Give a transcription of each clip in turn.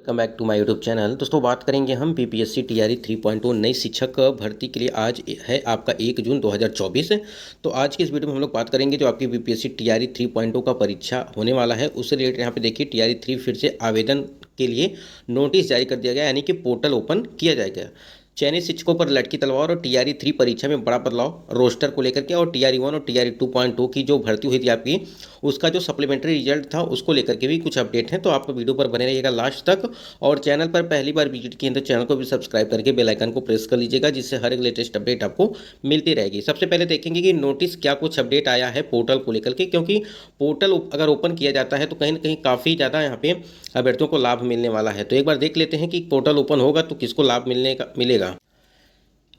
Welcome back to my YouTube channel. दोस्तों बात करेंगे हम बीपीएससी टीआरई 3.0 नई शिक्षक भर्ती के लिए। आज है आपका 1 जून 2024। तो आज की इस वीडियो में हम लोग बात करेंगे जो आपकी बीपीएससी टीआरई 3.0 का परीक्षा होने वाला है उससे रिलेटेड। यहाँ पे देखिए टीआरई 3 फिर से आवेदन के लिए नोटिस जारी कर दिया गया, यानी कि पोर्टल ओपन किया जाएगा। चयनित शिक्षकों पर लटकी तलवार और टीआरई 3 परीक्षा में बड़ा बदलाव रोस्टर को लेकर के, और टीआरई 1 और टीआरई 2.2 की जो भर्ती हुई थी आपकी उसका जो सप्लीमेंट्री रिजल्ट था उसको लेकर के भी कुछ अपडेट हैं। तो आप वीडियो पर बने रहिएगा लास्ट तक, और चैनल पर पहली बार विजिट किए तो चैनल को भी सब्सक्राइब करके बेल आइकन को प्रेस कर लीजिएगा, जिससे हर एक लेटेस्ट अपडेट आपको मिलती रहेगी। सबसे पहले देखेंगे कि नोटिस क्या कुछ अपडेट आया है पोर्टल को लेकर के, क्योंकि पोर्टल अगर ओपन किया जाता है तो कहीं ना कहीं काफ़ी ज़्यादा यहाँ पे अभ्यर्थियों को लाभ मिलने वाला है। तो एक बार देख लेते हैं कि पोर्टल ओपन होगा तो किसको लाभ मिलेगा।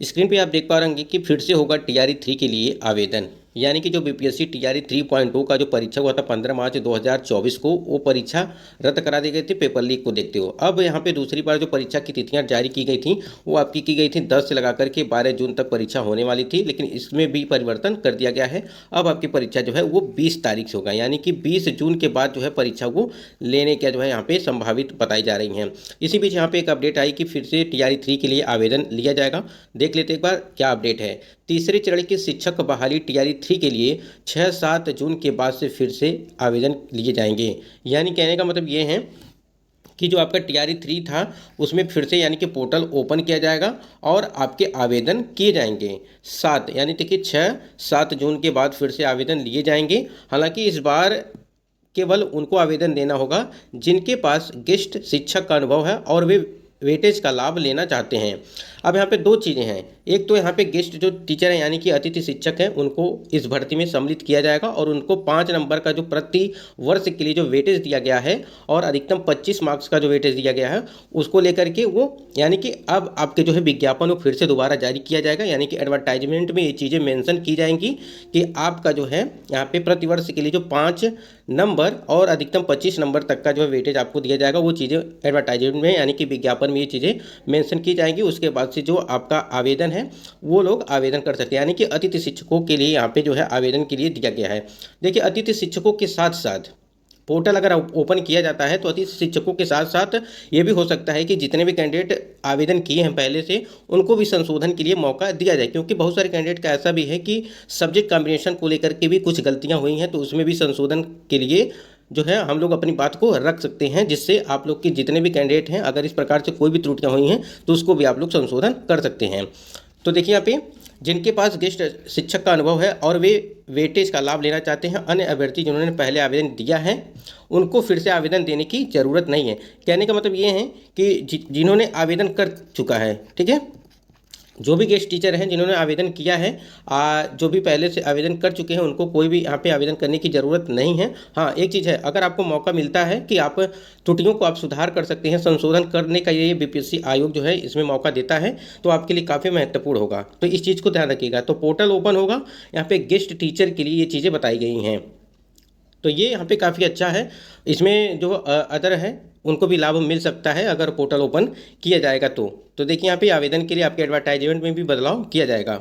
स्क्रीन पे आप देख पा रहे हैं कि फिर से होगा टीआरई 3 के लिए आवेदन, यानी कि जो बीपीएससी टीआरई 3.0 का जो परीक्षा हुआ था 15 मार्च 2024 को, वो परीक्षा रद्द करा दी गई थी पेपर लीक को देखते हुए। अब यहाँ पे दूसरी बार जो परीक्षा की तिथियां जारी की गई थी वो आपकी की गई थी 10 से लगा करके 12 जून तक परीक्षा होने वाली थी, लेकिन इसमें भी परिवर्तन कर दिया गया है। अब आपकी परीक्षा जो है वो 20 तारीख से होगा, यानी कि 20 जून के बाद जो है परीक्षा को लेने का जो है यहाँ पे संभावित बताई जा रही हैं। इसी बीच यहाँ पे एक अपडेट आई कि फिर से टीआरई 3 के लिए आवेदन लिया जाएगा। देख लेते एक बार क्या अपडेट है। तीसरे चरण की शिक्षक बहाली टीआरई 3 के लिए 6-7 जून के बाद से फिर से आवेदन लिए जाएंगे। यानी कहने का मतलब ये है कि जो आपका टीआरई 3 था उसमें फिर से यानी कि पोर्टल ओपन किया जाएगा और आपके आवेदन किए जाएंगे 7, यानी देखिए 6-7 जून के बाद फिर से आवेदन लिए जाएंगे। हालांकि इस बार केवल उनको आवेदन देना होगा जिनके पास गेस्ट शिक्षक का अनुभव है और वे वेटेज का लाभ लेना चाहते हैं। अब यहाँ पे दो चीज़ें हैं, एक तो यहाँ पे गेस्ट जो टीचर हैं यानी कि अतिथि शिक्षक हैं उनको इस भर्ती में सम्मिलित किया जाएगा, और उनको 5 नंबर का जो प्रति वर्ष के लिए जो वेटेज दिया गया है और अधिकतम 25 मार्क्स का जो वेटेज दिया गया है उसको लेकर के वो यानी कि अब आपके जो है विज्ञापन वो फिर से दोबारा जारी किया जाएगा। यानी कि एडवर्टाइजमेंट में ये चीज़ें मेंशन की जाएंगी कि आपका जो है यहाँ पे प्रतिवर्ष के लिए जो 5 नंबर और अधिकतम 25 नंबर तक का जो है वेटेज आपको दिया जाएगा, वो चीज़ें एडवर्टाइजमेंट में यानी कि विज्ञापन में ये चीज़ें मेंशन की जाएंगी। उसके बाद से जो आपका आवेदन है वो लोग आवेदन कर सकते हैं, यानी कि अतिथि शिक्षकों के लिए यहाँ पे जो है आवेदन के लिए दिया गया है। देखिए अतिथि शिक्षकों के साथ साथ पोर्टल अगर ओपन किया जाता है तो अतिथि शिक्षकों के साथ साथ ये भी हो सकता है कि जितने भी कैंडिडेट आवेदन किए हैं पहले से उनको भी संशोधन के लिए मौका दिया जाए, क्योंकि बहुत सारे कैंडिडेट का ऐसा भी है कि सब्जेक्ट कॉम्बिनेशन को लेकर के भी कुछ गलतियां हुई हैं, तो उसमें भी संशोधन के लिए जो है हम लोग अपनी बात को रख सकते हैं, जिससे आप लोग के जितने भी कैंडिडेट हैं अगर इस प्रकार से कोई भी त्रुटियाँ हुई हैं तो उसको भी आप लोग संशोधन कर सकते हैं। तो देखिए यहाँ पे जिनके पास गेस्ट शिक्षक का अनुभव है और वे वेटेज का लाभ लेना चाहते हैं, अन्य अभ्यर्थी जिन्होंने पहले आवेदन दिया है उनको फिर से आवेदन देने की ज़रूरत नहीं है। कहने का मतलब ये है कि जिन्होंने आवेदन कर चुका है, ठीक है, जो भी गेस्ट टीचर हैं जिन्होंने आवेदन किया है, जो भी पहले से आवेदन कर चुके हैं उनको कोई भी यहाँ पे आवेदन करने की ज़रूरत नहीं है। हाँ एक चीज़ है, अगर आपको मौका मिलता है कि आप त्रुटियों को आप सुधार कर सकते हैं, संशोधन करने का ये बीपीएससी आयोग जो है इसमें मौका देता है, तो आपके लिए काफ़ी महत्वपूर्ण होगा। तो इस चीज़ को ध्यान रखिएगा। तो पोर्टल ओपन होगा, यहाँ पे गेस्ट टीचर के लिए ये चीज़ें बताई गई हैं, तो ये यहाँ पे काफ़ी अच्छा है। इसमें जो अदर है उनको भी लाभ मिल सकता है अगर पोर्टल ओपन किया जाएगा तो देखिए यहाँ पे आवेदन के लिए आपके एडवर्टाइजमेंट में भी बदलाव किया जाएगा।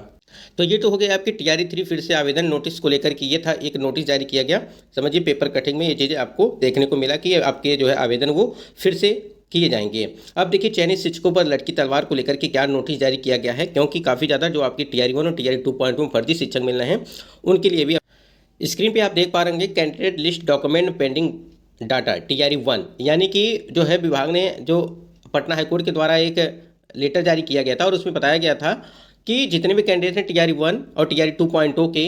तो ये तो हो गया आपकी टीआरई 3 फिर से आवेदन नोटिस को लेकर कि ये था एक नोटिस जारी किया गया। समझिए पेपर कटिंग में ये चीज़ें आपको देखने को मिला कि आपके जो है आवेदन वो फिर से किए जाएंगे। अब देखिए चयनित शिक्षकों पर लटकी तलवार को लेकर के क्या नोटिस जारी किया गया है, क्योंकि काफ़ी ज़्यादा जो आपकी टीआरई 1 और टीआरई 2.2 फर्जी शिक्षक मिल रहे हैं उनके लिए भी स्क्रीन पे आप देख पा रहे हैं candidate list document pending data TRE 1, यानी कि जो है विभाग ने जो पटना हाईकोर्ट के द्वारा एक लेटर जारी किया गया था और उसमें बताया गया था कि जितने भी कैंडिडेट हैं टीआरई 1 और टीआरई 2.0 के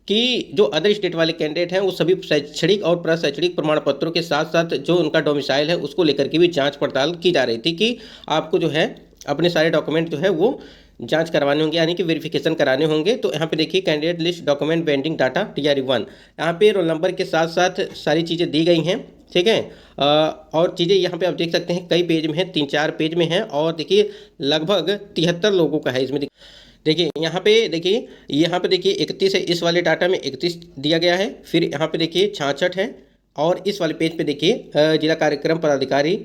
कि जो अदर स्टेट वाले कैंडिडेट हैं वो सभी शैक्षणिक और प्रशैक्षणिक प्रमाण पत्रों के साथ साथ जो उनका डोमिसाइल है उसको लेकर के भी जाँच पड़ताल की जा रही थी कि आपको जो है अपने सारे डॉक्यूमेंट जो है वो जांच करवाने होंगे, यानी कि वेरिफिकेशन कराने होंगे। तो यहाँ पे देखिए candidate list document pending data TRE 1, यहाँ पे रोल नंबर के साथ साथ सारी चीज़ें दी गई हैं, ठीक है। और चीज़ें यहाँ पे आप देख सकते हैं कई पेज में है, 3-4 पेज में है, और देखिए लगभग 73 लोगों का है इसमें। देखिए यहाँ पे देखिए 31 है, इस वाले डाटा में 31 दिया गया है, फिर यहाँ पे देखिए 66 है, और इस वाले पेज पे देखिए जिला कार्यक्रम पदाधिकारी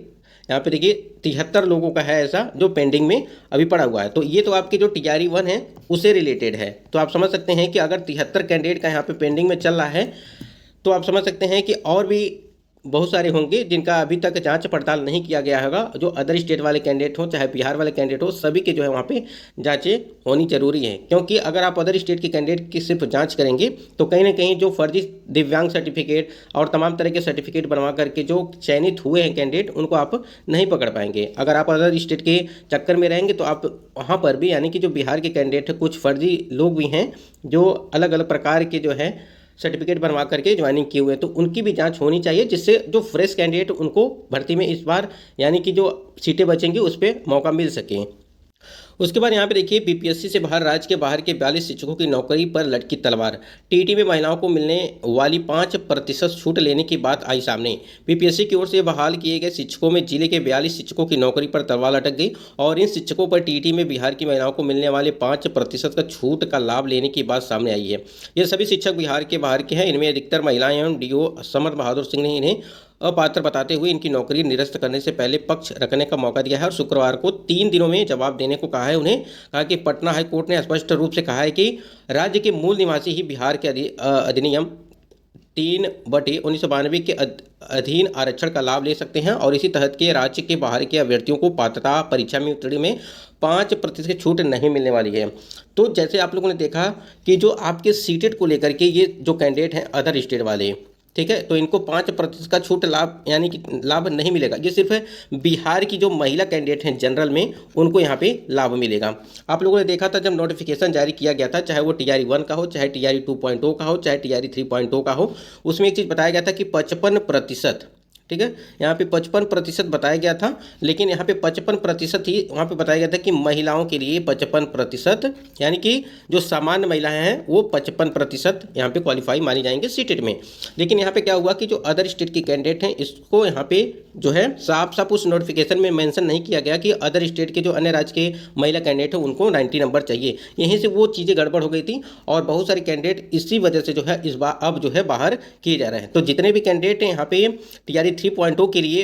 यहाँ पे देखिए 73 लोगों का है ऐसा जो पेंडिंग में अभी पड़ा हुआ है। तो ये तो आपके जो टीआरई 1 है उससे रिलेटेड है। तो आप समझ सकते हैं कि अगर 73 कैंडिडेट का यहाँ पे पेंडिंग में चल रहा है तो आप समझ सकते हैं कि और भी बहुत सारे होंगे जिनका अभी तक जांच पड़ताल नहीं किया गया होगा। जो अदर स्टेट वाले कैंडिडेट हो चाहे बिहार वाले कैंडिडेट हो, सभी के जो है वहाँ पे जांचें होनी जरूरी है, क्योंकि अगर आप अदर स्टेट के कैंडिडेट की सिर्फ जांच करेंगे तो कहीं ना कहीं जो फर्जी दिव्यांग सर्टिफिकेट और तमाम तरह के सर्टिफिकेट बनवा करके जो चयनित हुए हैं कैंडिडेट, उनको आप नहीं पकड़ पाएंगे। अगर आप अदर स्टेट के चक्कर में रहेंगे तो आप वहाँ पर भी, यानी कि जो बिहार के कैंडिडेट है, कुछ फर्जी लोग भी हैं जो अलग अलग प्रकार के जो है सर्टिफिकेट बनवा करके ज्वाइनिंग किए हुए हैं, तो उनकी भी जांच होनी चाहिए, जिससे जो फ्रेश कैंडिडेट उनको भर्ती में इस बार यानी कि जो सीटें बचेंगी उस पर मौका मिल सके। उसके बाद यहाँ पे देखिए, बीपीएससी से बाहर राज्य के बाहर के 42 शिक्षकों की नौकरी पर लटकी तलवार। टीईटी में महिलाओं को मिलने वाली 5% छूट लेने की बात आई सामने। बीपीएससी की ओर से बहाल किए गए शिक्षकों में जिले के 42 शिक्षकों की नौकरी पर तलवार लटक गई और इन शिक्षकों पर टीईटी में बिहार की महिलाओं को मिलने वाले 5% का छूट का लाभ लेने की बात सामने आई है। ये सभी शिक्षक बिहार के बाहर के हैं। इनमें अधिकतर महिलाएं एवं डीओ समर बहादुर सिंह ने इन्हें अपात्र बताते हुए इनकी नौकरी निरस्त करने से पहले पक्ष रखने का मौका दिया है और शुक्रवार को 3 दिनों में जवाब देने को कहा है। उन्हें कहा कि पटना हाईकोर्ट ने स्पष्ट रूप से कहा है कि राज्य के मूल निवासी ही बिहार के अधिनियम 3/1992 के अधीन आरक्षण का लाभ ले सकते हैं और इसी तहत के राज्य के बाहर के अभ्यर्थियों को पात्रता परीक्षा में उत्तीर्ण में 5% की छूट नहीं मिलने वाली है। तो जैसे आप लोगों ने देखा कि जो आपके सीटेट को लेकर के ये जो कैंडिडेट हैं अदर स्टेट वाले, ठीक है, तो इनको 5% का छूट लाभ यानी कि लाभ नहीं मिलेगा। ये सिर्फ बिहार की जो महिला कैंडिडेट हैं जनरल में, उनको यहाँ पे लाभ मिलेगा। आप लोगों ने देखा था जब नोटिफिकेशन जारी किया गया था, चाहे वो TRE 1 का हो, चाहे TRE 2.0 का हो, चाहे TRE 3.0 का हो, उसमें एक चीज़ बताया गया था कि 55%, ठीक है, यहाँ पे 55% बताया गया था, लेकिन यहाँ पे 55% ही वहाँ पे बताया गया था कि महिलाओं के लिए 55%, यानी कि जो सामान्य महिलाएं हैं वो 55% यहाँ पे क्वालिफाई मानी जाएंगे सीटेट में। लेकिन यहाँ पे क्या हुआ कि जो अदर स्टेट के कैंडिडेट हैं, इसको यहाँ पे जो है साफ साफ उस नोटिफिकेशन में मेंशन नहीं किया गया कि अदर स्टेट के जो अन्य राज्य के महिला कैंडिडेट हैं उनको 90 नंबर चाहिए। यहीं से वो चीज़ें गड़बड़ हो गई थी और बहुत सारे कैंडिडेट इसी वजह से जो है इस बार अब जो है बाहर किए जा रहे हैं। तो जितने भी कैंडिडेट हैं यहाँ पे TRE 3.0 के लिए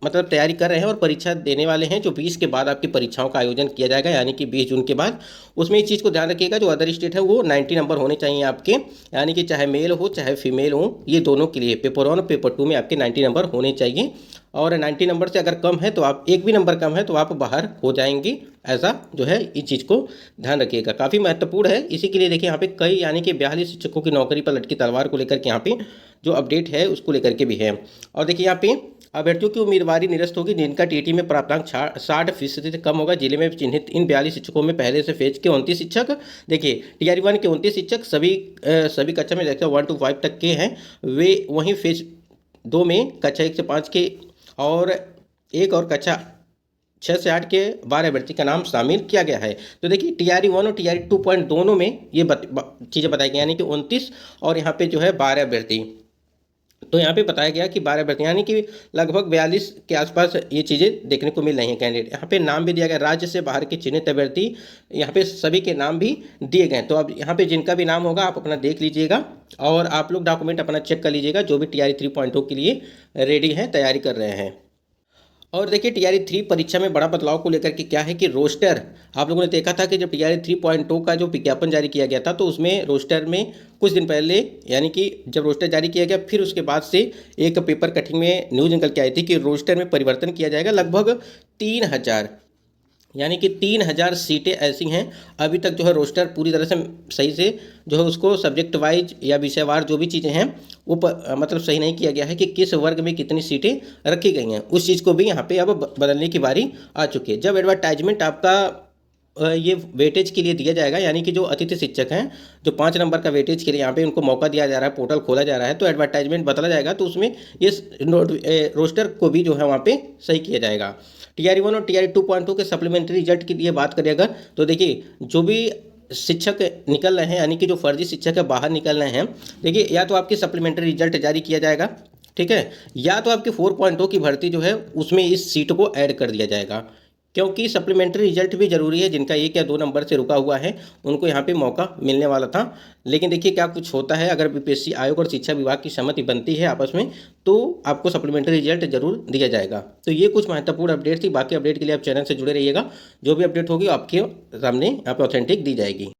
मतलब तैयारी कर रहे हैं और परीक्षा देने वाले हैं, जो 20 के बाद आपकी परीक्षाओं का आयोजन किया जाएगा, यानी कि 20 जून के बाद, उसमें इस चीज़ को ध्यान रखिएगा, जो अदर स्टेट है वो 90 नंबर होने चाहिए आपके, यानी कि चाहे मेल हो चाहे फीमेल हो, ये दोनों के लिए पेपर 1 और पेपर 2 में आपके 90 नंबर होने चाहिए। और 90 नंबर से अगर कम है तो आप एक भी नंबर कम है तो आप बाहर हो जाएंगे। ऐसा जो है इस चीज़ को ध्यान रखिएगा, काफ़ी महत्वपूर्ण है। इसी के लिए देखिए यहाँ पे कई यानी कि 42 शिक्षकों की नौकरी पर लटकी तलवार को लेकर के यहाँ पे जो अपडेट है उसको लेकर के भी है। और देखिए यहाँ पे अभ्यर्थियों की उम्मीदवारी निरस्त होगी जिनका TT में प्राप्तांक 60% से कम होगा। जिले में चिन्हित इन 42 शिक्षकों में पहले से फेज के 29 शिक्षक, देखिए TRE 1 के 29 शिक्षक सभी कक्षा में देखते 1 to 5 तक के हैं, वे वहीं फेज 2 में कक्षा 1 से 5 के और कक्षा 6 से 8 के 12 अभ्यर्थी का नाम शामिल किया गया है। तो देखिए TRE 1 और TRE 2 दोनों में ये चीज़ें बताई गई, यानी कि 29 और यहाँ पे जो है 12 अभ्यर्थी। तो यहाँ पे बताया गया कि 12 अभ्यर्थी यानी कि लगभग 42 के आसपास ये चीज़ें देखने को मिल रही हैं कैंडिडेट। यहाँ पे नाम भी दिया गया राज्य से बाहर के चिन्हित अभ्यर्थी, यहाँ पे सभी के नाम भी दिए गए। तो अब यहाँ पे जिनका भी नाम होगा आप अपना देख लीजिएगा और आप लोग डॉक्यूमेंट अपना चेक कर लीजिएगा, जो भी TRE 3.0 के लिए रेडी हैं, तैयारी कर रहे हैं। और देखिए TRE 3 परीक्षा में बड़ा बदलाव को लेकर के क्या है कि रोस्टर, आप लोगों ने देखा था कि जब TRE 3.0 का जो विज्ञापन जारी किया गया था तो उसमें रोस्टर में कुछ दिन पहले, यानी कि जब रोस्टर जारी किया गया फिर उसके बाद से एक पेपर कटिंग में न्यूज़ निकल के आई थी कि रोस्टर में परिवर्तन किया जाएगा। लगभग 3000 यानी कि 3000 सीटें ऐसी हैं, अभी तक जो है रोस्टर पूरी तरह से सही से जो है उसको सब्जेक्ट वाइज या विषयवार जो भी चीज़ें हैं वो मतलब सही नहीं किया गया है कि किस वर्ग में कितनी सीटें रखी गई हैं। उस चीज़ को भी यहाँ पे अब बदलने की बारी आ चुकी है। जब एडवर्टाइजमेंट आपका ये वेटेज के लिए दिया जाएगा, यानी कि जो अतिथि शिक्षक हैं जो 5 नंबर का वेटेज के लिए यहाँ पे उनको मौका दिया जा रहा है, पोर्टल खोला जा रहा है, तो एडवर्टाइजमेंट बदला जाएगा, तो उसमें ये रोस्टर को भी जो है वहाँ पे सही किया जाएगा। TRE 1 और TRE 2.2 के सप्लीमेंट्री रिजल्ट की लिए बात करिए अगर, तो देखिए जो भी शिक्षक निकल रहे हैं, यानी कि जो फर्जी शिक्षक है बाहर निकल रहे हैं, देखिए या तो आपकी सप्लीमेंट्री रिजल्ट जारी किया जाएगा, ठीक है, या तो आपकी 4.0 की भर्ती जो है उसमें इस सीट को ऐड कर दिया जाएगा, क्योंकि सप्लीमेंट्री रिजल्ट भी जरूरी है। जिनका 1 या 2 नंबर से रुका हुआ है उनको यहाँ पे मौका मिलने वाला था, लेकिन देखिए क्या कुछ होता है। अगर BPSC आयोग और शिक्षा विभाग की सहमति बनती है आपस में तो आपको सप्लीमेंट्री रिजल्ट जरूर दिया जाएगा। तो ये कुछ महत्वपूर्ण अपडेट थी। बाकी अपडेट के लिए आप चैनल से जुड़े रहिएगा, जो भी अपडेट होगी आपके सामने यहाँ पे ऑथेंटिक दी जाएगी।